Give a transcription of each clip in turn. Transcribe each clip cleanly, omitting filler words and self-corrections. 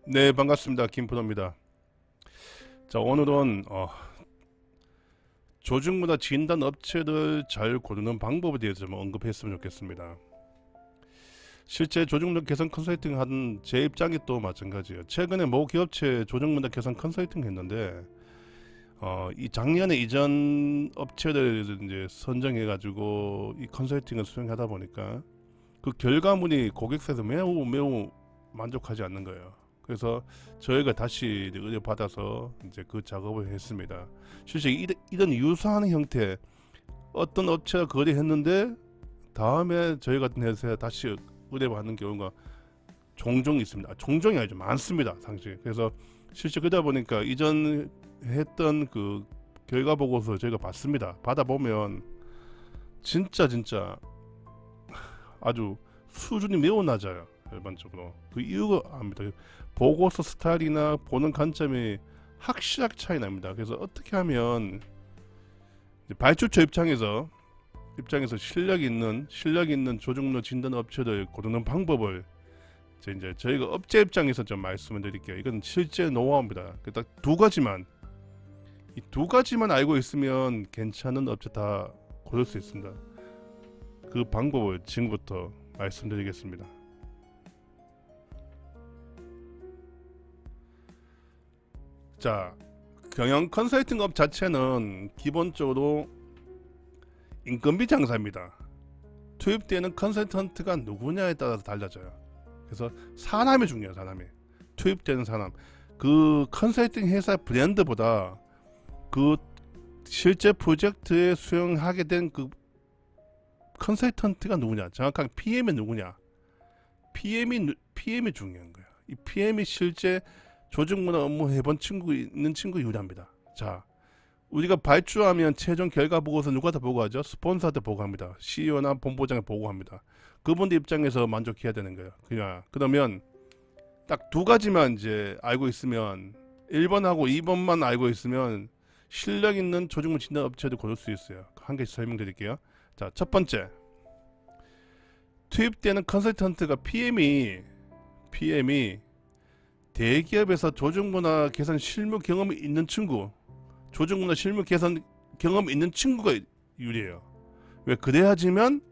네, 반갑습니다. 김프로입니다. 자, 오늘은 조직문화 진단 업체를 잘 고르는 방법에 대해서 좀 언급했으면 좋겠습니다. 실제 조직문화 개선 컨설팅 하는 제 입장이 또 마찬가지예요. 최근에 모 기업체 조직문화 개선 컨설팅 했는데 이 작년에 이전 업체를 이제 선정해가지고 이 컨설팅을 수행하다 보니까 그 결과물이 고객사에서 매우 만족하지 않는 거예요. 그래서 저희가 다시 의뢰 받아서 이제 그 작업을 했습니다. 실제 이런 유사한 형태 어떤 업체가 거래했는데 다음에 저희 같은 회사에 다시 의뢰 받는 경우가 종종 있습니다. 종종이 아니죠, 많습니다, 상시. 그래서 실제 그러다 보니까 이전 했던 그 결과 보고서 저희가 받습니다. 받아 보면 진짜 아주 수준이 매우 낮아요. 일반적으로 그 이유가 압니다. 보고서 스타일이나 보는 관점이 확실하게 차이 납니다. 그래서 어떻게 하면 발주처 입장에서 실력 있는 조직문화 진단 업체를 고르는 방법을 이제 저희가 업체 입장에서 좀 말씀을 드릴게요. 이건 실제 노하우입니다. 딱 두 가지만, 이 두 가지만 알고 있으면 괜찮은 업체 다 고를 수 있습니다. 그 방법을 지금부터 말씀드리겠습니다. 자, 경영 컨설팅 업 자체는 기본적으로 인건비 장사입니다. 투입되는 컨설턴트가 누구냐에 따라서 달라져요. 그래서 사람이 중요해요. 사람이 투입되는 사람, 그 컨설팅 회사 브랜드보다 그 실제 프로젝트에 수행하게 된 그 컨설턴트가 누구냐, 정확하게 PM이 누구냐, PM이 중요한 거예요. 이 PM이 실제 조직문화 업무 해본 친구 있는 친구 유리합니다. 자, 우리가 발주하면 최종 결과 보고서 누구한테 보고하죠? 스폰서한테 보고합니다. CEO나 본부장에 보고합니다. 그분들 입장에서 만족해야 되는 거예요. 그러면 딱 두 가지만 이제 알고 있으면, 1번하고 2번만 알고 있으면 실력 있는 조직문화 진단 업체도 고를 수 있어요. 한 개씩 설명드릴게요. 자, 첫 번째, 투입되는 컨설턴트가 PM이 대기업에서 조직문화 개선 실무 경험이 있는 친구, 조직문화 실무 개선 경험이 있는 친구가 유리해요. 왜 그래야지만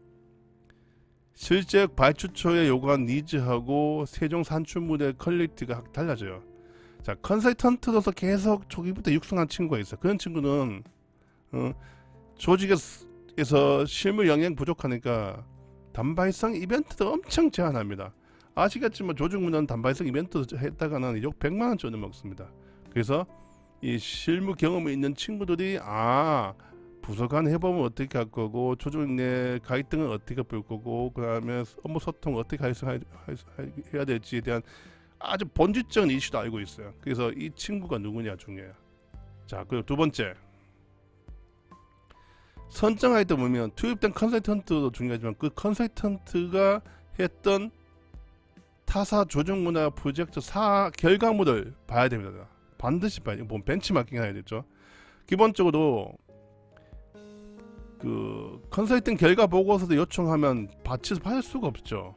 실제 발주처에 요구한 니즈하고 최종 산출물의 퀄리티가 달라져요. 자, 컨설턴트로서 계속 초기부터 육성한 친구가 있어. 그런 친구는 조직에서 실무 영향 부족하니까 단발성 이벤트도 엄청 제한합니다. 아시겠지만 조직문화는 단발성 이벤트 했다가는 욕 100만원짜리 먹습니다. 그래서 이 실무 경험이 있는 친구들이 부서 간 해보면 어떻게 할 거고, 조직 내 갈등은 어떻게 풀 거고, 그 다음에 업무 소통을 어떻게 해야 될지에 대한 아주 본질적인 이슈도 알고 있어요. 그래서 이 친구가 누구냐 중요해요. 자, 그리고 두 번째, 선정할 때 보면 투입된 컨설턴트도 중요하지만 그 컨설턴트가 했던 타사 조직문화 프로젝트 결과물을 봐야 됩니다. 반드시 봐야 돼요. 벤치마킹 해야 되죠. 기본적으로 그 컨설팅 결과 보고서도 요청하면 받을 수가 없죠.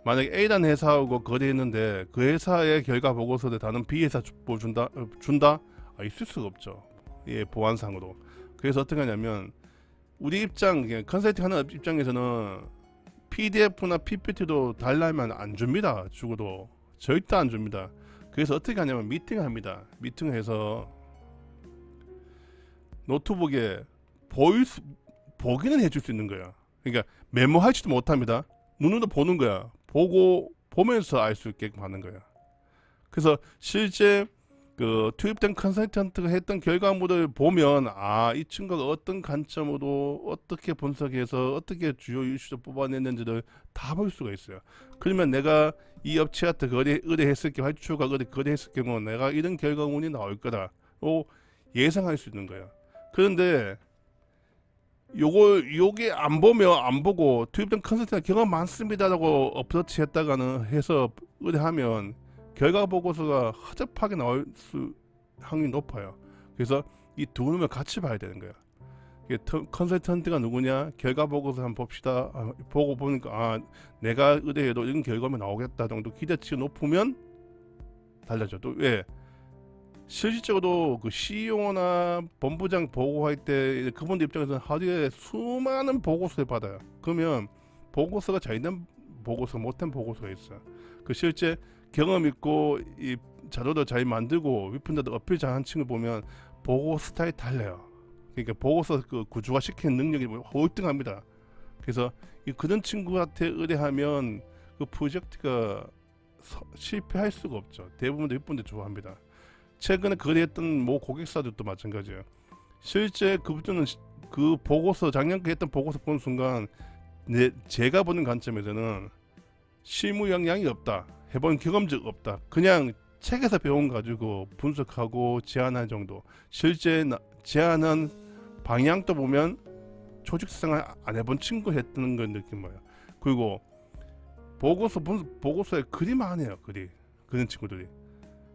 만약에 A라는 회사하고 거래했는데 그 회사의 결과 보고서를 다른 B 회사 준다? 있을 수가 없죠. 예, 보안상으로. 그래서 어떻게 하냐면 우리 컨설팅 하는 입장에서는 PDF나 PPT도 달라면 안 줍니다. 죽어도 절대 안 줍니다. 그래서 어떻게 하냐면 미팅을 합니다. 미팅을 해서 노트북에 보기는 해줄 수 있는 거야. 그러니까 메모하지도 못합니다. 눈으로 보는 거야. 보면서 알 수 있게끔 하는 거야. 그래서 실제 그 투입된 컨설턴트가 했던 결과물을 보면 이 친구가 어떤 관점으로 어떻게 분석해서 어떻게 주요 이슈를 뽑아냈는지를 다 볼 수가 있어요. 그러면 내가 이 업체한테 의뢰했을 경우, 발주가 거래했을 경우 내가 이런 결과물이 나올 거다로 예상할 수 있는 거야. 그런데 요게 안 보고 투입된 컨설턴트 경험 많습니다라고 어프로치 했다가는 해서 의뢰하면 결과 보고서가 허접하게 나올 확률이 높아요. 그래서 이 두 놈을 같이 봐야 되는 거야. 컨설턴트가 누구냐, 결과 보고서 한번 봅시다. 보고 보니까 내가 의뢰해도 이런 결과만 나오겠다 정도 기대치가 높으면 달라져. 또 왜? 실질적으로 그 CEO나 본부장 보고할 때 그분들 입장에서는 하루에 수많은 보고서를 받아요. 그러면 보고서가 잘 된 보고서, 못된 보고서가 있어요. 그 실제 경험 있고 이 자료도 잘 만들고 위픈자도 어필 잘한 친구 보면 보고 스타일이 달라요. 그러니까 보고서 그 구조화 시키는 능력이 월등합니다. 그래서 그런 친구한테 의뢰하면 그 프로젝트가 실패할 수가 없죠. 대부분 위픈들 좋아합니다. 최근에 거래했던 모 고객사들도 마찬가지예요. 실제 그분들은 그 보고서 작년에 했던 보고서 보는 순간 제가 보는 관점에서는 실무 역량이 없다, 해본 경험적 없다, 그냥 책에서 배운 가지고 분석하고 제안할 정도. 실제 제안한 방향도 보면 조직생활 안 해본 친구 했던 걸 느낀 거예요. 그리고 보고서에 글이 많아요. 그런 친구들이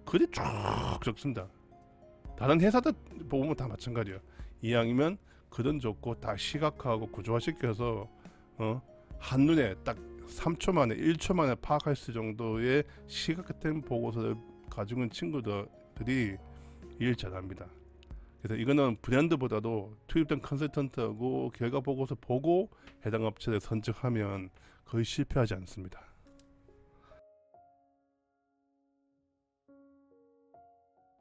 글이 쭉 적습니다. 다른 회사들 보면 다 마찬가지예요. 이왕이면 글은 좋고 다 시각화하고 구조화시켜서 한눈에 딱 3초 만에 1초 만에 파악할 수 정도의 시각화된 보고서를 가지고 있는 친구들이 일 잘합니다. 그래서 이거는 브랜드보다도 투입된 컨설턴트하고 결과 보고서 보고 해당 업체를 선정하면 거의 실패하지 않습니다.